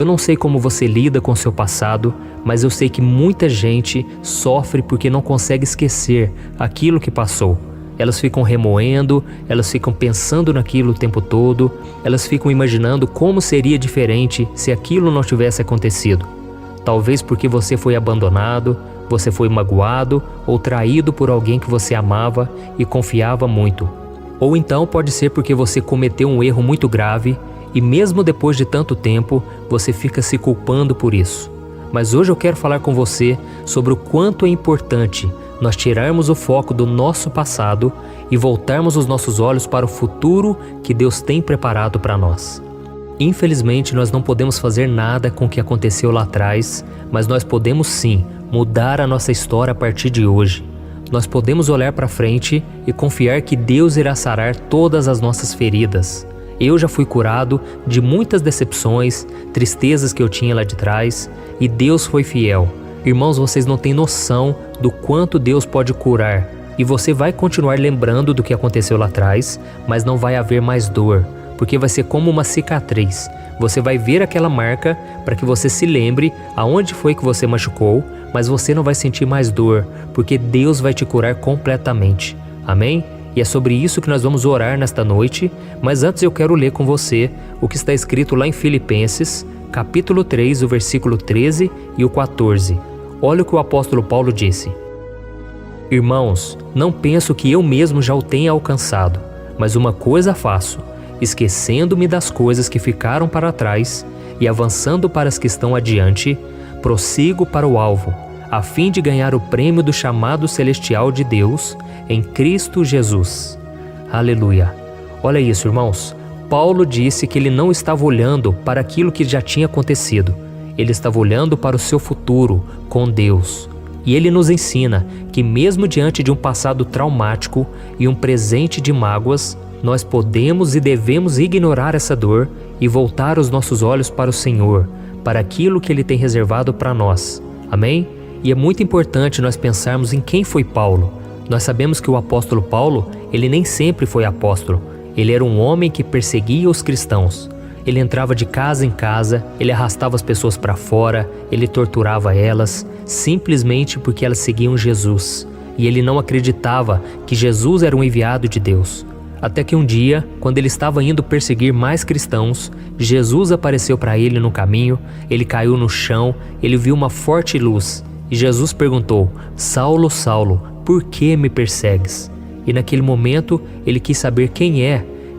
Eu não sei como você lida com seu passado, mas eu sei que muita gente sofre porque não consegue esquecer aquilo que passou. Elas ficam remoendo, elas ficam pensando naquilo o tempo todo, elas ficam imaginando como seria diferente se aquilo não tivesse acontecido. Talvez porque você foi abandonado, você foi magoado ou traído por alguém que você amava e confiava muito. Ou então pode ser porque você cometeu um erro muito grave e mesmo depois de tanto tempo, você fica se culpando por isso. Mas hoje eu quero falar com você sobre o quanto é importante nós tirarmos o foco do nosso passado e voltarmos os nossos olhos para o futuro que Deus tem preparado para nós. Infelizmente, nós não podemos fazer nada com o que aconteceu lá atrás, mas nós podemos sim mudar a nossa história a partir de hoje. Nós podemos olhar para frente e confiar que Deus irá sarar todas as nossas feridas. Eu já fui curado de muitas decepções, tristezas que eu tinha lá de trás, e Deus foi fiel. Irmãos, vocês não têm noção do quanto Deus pode curar, e você vai continuar lembrando do que aconteceu lá atrás, mas não vai haver mais dor, porque vai ser como uma cicatriz. Você vai ver aquela marca para que você se lembre aonde foi que você machucou, mas você não vai sentir mais dor, porque Deus vai te curar completamente. Amém? E é sobre isso que nós vamos orar nesta noite, mas antes eu quero ler com você o que está escrito lá em Filipenses, capítulo 3, o versículo 13 e o 14. Olha o que o apóstolo Paulo disse. Irmãos, não penso que eu mesmo já o tenha alcançado, mas uma coisa faço, esquecendo-me das coisas que ficaram para trás e avançando para as que estão adiante, prossigo para o alvo, a fim de ganhar o prêmio do chamado celestial de Deus em Cristo Jesus. Aleluia! Olha isso, irmãos. Paulo disse que ele não estava olhando para aquilo que já tinha acontecido. Ele estava olhando para o seu futuro com Deus. E ele nos ensina que mesmo diante de um passado traumático e um presente de mágoas, nós podemos e devemos ignorar essa dor e voltar os nossos olhos para o Senhor, para aquilo que Ele tem reservado para nós. Amém? E é muito importante nós pensarmos em quem foi Paulo. Nós sabemos que o apóstolo Paulo, ele nem sempre foi apóstolo. Ele era um homem que perseguia os cristãos. Ele entrava de casa em casa, ele arrastava as pessoas para fora, ele torturava elas, simplesmente porque elas seguiam Jesus. E ele não acreditava que Jesus era um enviado de Deus. Até que um dia, quando ele estava indo perseguir mais cristãos, Jesus apareceu para ele no caminho, ele caiu no chão, ele viu uma forte luz. E Jesus perguntou: Saulo, Saulo, por que me persegues? E naquele momento ele quis saber quem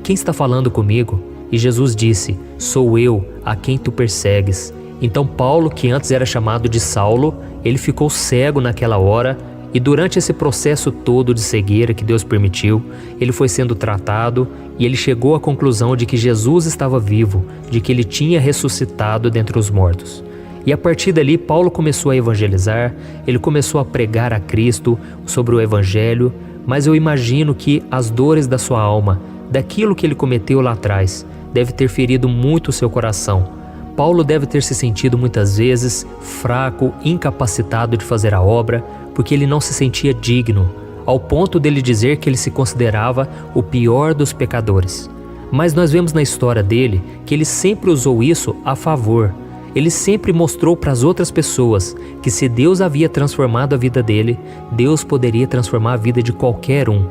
está falando comigo? E Jesus disse: sou eu a quem tu persegues. Então Paulo, que antes era chamado de Saulo, ele ficou cego naquela hora, e durante esse processo todo de cegueira que Deus permitiu, ele foi sendo tratado e ele chegou à conclusão de que Jesus estava vivo, de que ele tinha ressuscitado dentre os mortos. E a partir dali, Paulo começou a evangelizar, ele começou a pregar a Cristo sobre o Evangelho, mas eu imagino que as dores da sua alma, daquilo que ele cometeu lá atrás, deve ter ferido muito o seu coração. Paulo deve ter se sentido muitas vezes fraco, incapacitado de fazer a obra, porque ele não se sentia digno, ao ponto dele dizer que ele se considerava o pior dos pecadores. Mas nós vemos na história dele que ele sempre usou isso a favor. Ele sempre mostrou para as outras pessoas que se Deus havia transformado a vida dele, Deus poderia transformar a vida de qualquer um.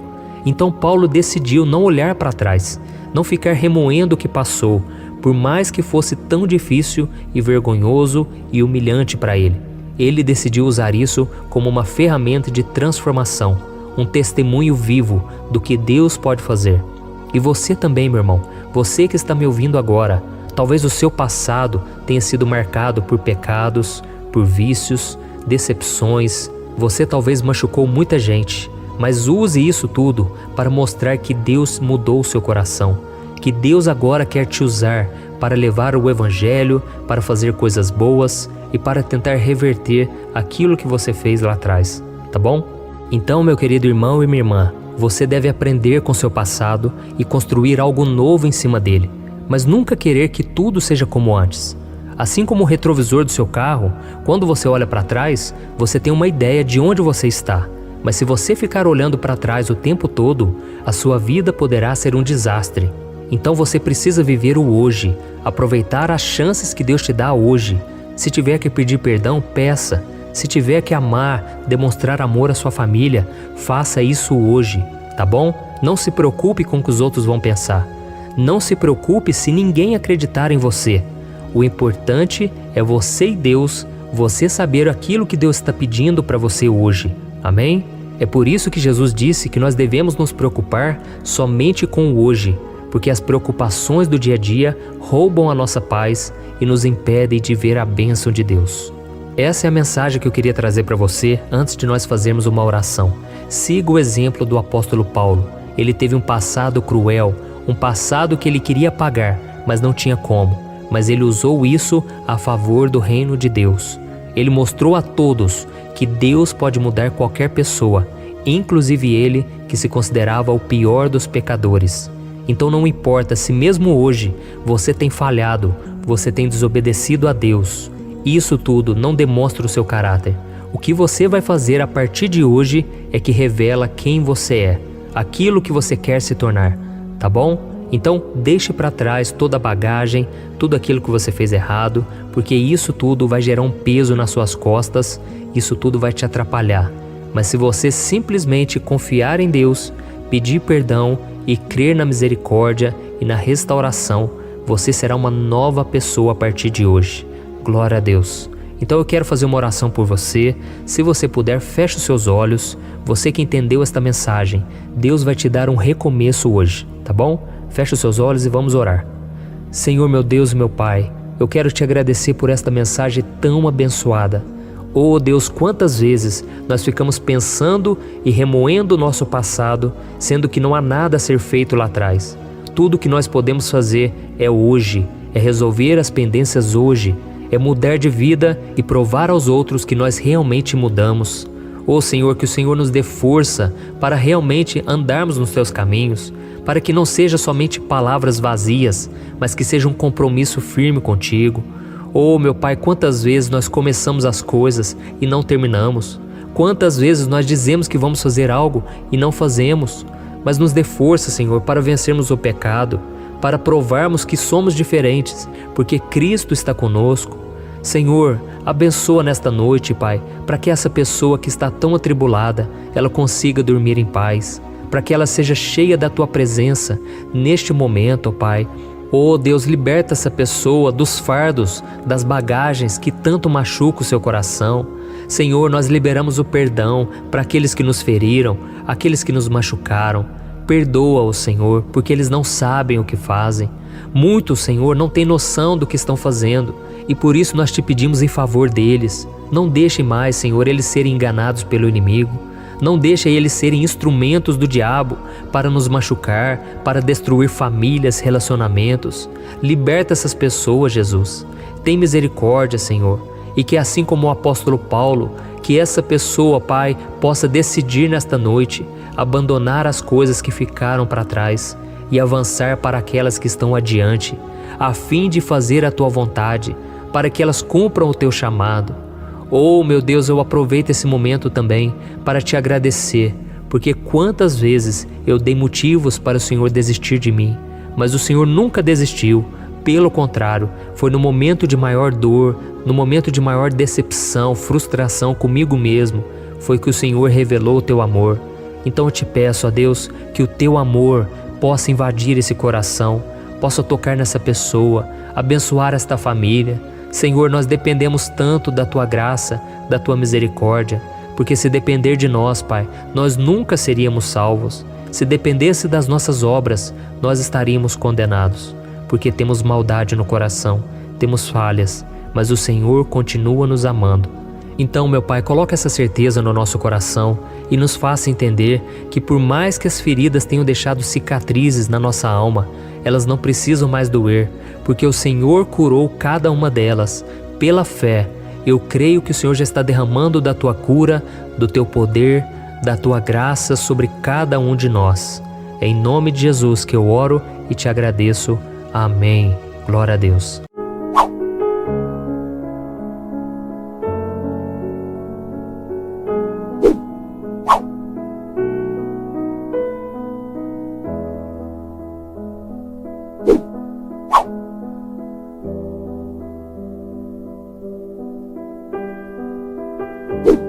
Então Paulo decidiu não olhar para trás, não ficar remoendo o que passou, por mais que fosse tão difícil e vergonhoso e humilhante para ele. Ele decidiu usar isso como uma ferramenta de transformação, um testemunho vivo do que Deus pode fazer. E você também, meu irmão, você que está me ouvindo agora, talvez o seu passado tenha sido marcado por pecados, por vícios, decepções. Você talvez machucou muita gente, mas use isso tudo para mostrar que Deus mudou o seu coração, que Deus agora quer te usar para levar o Evangelho, para fazer coisas boas e para tentar reverter aquilo que você fez lá atrás, tá bom? Então, meu querido irmão e minha irmã, você deve aprender com seu passado e construir algo novo em cima dele, mas nunca querer que tudo seja como antes. Assim como o retrovisor do seu carro, quando você olha para trás, você tem uma ideia de onde você está. Mas se você ficar olhando para trás o tempo todo, a sua vida poderá ser um desastre. Então você precisa viver o hoje, aproveitar as chances que Deus te dá hoje. Se tiver que pedir perdão, peça. Se tiver que amar, demonstrar amor à sua família, faça isso hoje, tá bom? Não se preocupe com o que os outros vão pensar. Não se preocupe se ninguém acreditar em você. O importante é você e Deus, você saber aquilo que Deus está pedindo para você hoje. Amém? É por isso que Jesus disse que nós devemos nos preocupar somente com o hoje, porque as preocupações do dia a dia roubam a nossa paz e nos impedem de ver a bênção de Deus. Essa é a mensagem que eu queria trazer para você antes de nós fazermos uma oração. Siga o exemplo do apóstolo Paulo. Ele teve um passado cruel, um passado que ele queria apagar, mas não tinha como. Mas ele usou isso a favor do reino de Deus. Ele mostrou a todos que Deus pode mudar qualquer pessoa, inclusive ele que se considerava o pior dos pecadores. Então não importa se mesmo hoje você tem falhado, você tem desobedecido a Deus. Isso tudo não demonstra o seu caráter. O que você vai fazer a partir de hoje é que revela quem você é, aquilo que você quer se tornar, tá bom? Então deixe para trás toda a bagagem, tudo aquilo que você fez errado, porque isso tudo vai gerar um peso nas suas costas, isso tudo vai te atrapalhar. Mas se você simplesmente confiar em Deus, pedir perdão e crer na misericórdia e na restauração, você será uma nova pessoa a partir de hoje. Glória a Deus. Então eu quero fazer uma oração por você. Se você puder, feche os seus olhos. Você que entendeu esta mensagem, Deus vai te dar um recomeço hoje, tá bom? Feche os seus olhos e vamos orar. Senhor, meu Deus e meu Pai, eu quero te agradecer por esta mensagem tão abençoada. Oh Deus, quantas vezes nós ficamos pensando e remoendo o nosso passado, sendo que não há nada a ser feito lá atrás. Tudo que nós podemos fazer é hoje, é resolver as pendências hoje, é mudar de vida e provar aos outros que nós realmente mudamos. Oh Senhor, que o Senhor nos dê força para realmente andarmos nos teus caminhos, para que não seja somente palavras vazias, mas que seja um compromisso firme contigo. Oh meu Pai, quantas vezes nós começamos as coisas e não terminamos? Quantas vezes nós dizemos que vamos fazer algo e não fazemos? Mas nos dê força, Senhor, para vencermos o pecado, para provarmos que somos diferentes, porque Cristo está conosco. Senhor, abençoa nesta noite, Pai, para que essa pessoa que está tão atribulada, ela consiga dormir em paz, para que ela seja cheia da Tua presença neste momento, ó Pai. Oh Deus, liberta essa pessoa dos fardos, das bagagens que tanto machucam o seu coração. Senhor, nós liberamos o perdão para aqueles que nos feriram, aqueles que nos machucaram. Perdoa-os, Senhor, porque eles não sabem o que fazem. Muitos, Senhor, não têm noção do que estão fazendo, e por isso nós te pedimos em favor deles. Não deixe mais, Senhor, eles serem enganados pelo inimigo. Não deixe eles serem instrumentos do diabo para nos machucar, para destruir famílias, relacionamentos. Liberta essas pessoas, Jesus. Tem misericórdia, Senhor. E que assim como o apóstolo Paulo, que essa pessoa, Pai, possa decidir nesta noite abandonar as coisas que ficaram para trás e avançar para aquelas que estão adiante, a fim de fazer a Tua vontade, para que elas cumpram o Teu chamado. Oh, meu Deus, eu aproveito esse momento também para Te agradecer, porque quantas vezes eu dei motivos para o Senhor desistir de mim, mas o Senhor nunca desistiu. Pelo contrário, foi no momento de maior dor, no momento de maior decepção, frustração comigo mesmo, foi que o Senhor revelou o Teu amor. Então eu te peço, ó Deus, que o Teu amor possa invadir esse coração, possa tocar nessa pessoa, abençoar esta família. Senhor, nós dependemos tanto da Tua graça, da Tua misericórdia, porque se depender de nós, Pai, nós nunca seríamos salvos. Se dependesse das nossas obras, nós estaríamos condenados, porque temos maldade no coração, temos falhas, mas o Senhor continua nos amando. Então, meu Pai, coloca essa certeza no nosso coração e nos faça entender que por mais que as feridas tenham deixado cicatrizes na nossa alma, elas não precisam mais doer, porque o Senhor curou cada uma delas. Pela fé, eu creio que o Senhor já está derramando da Tua cura, do Teu poder, da Tua graça sobre cada um de nós. É em nome de Jesus que eu oro e Te agradeço. Amém. Glória a Deus. Tchau.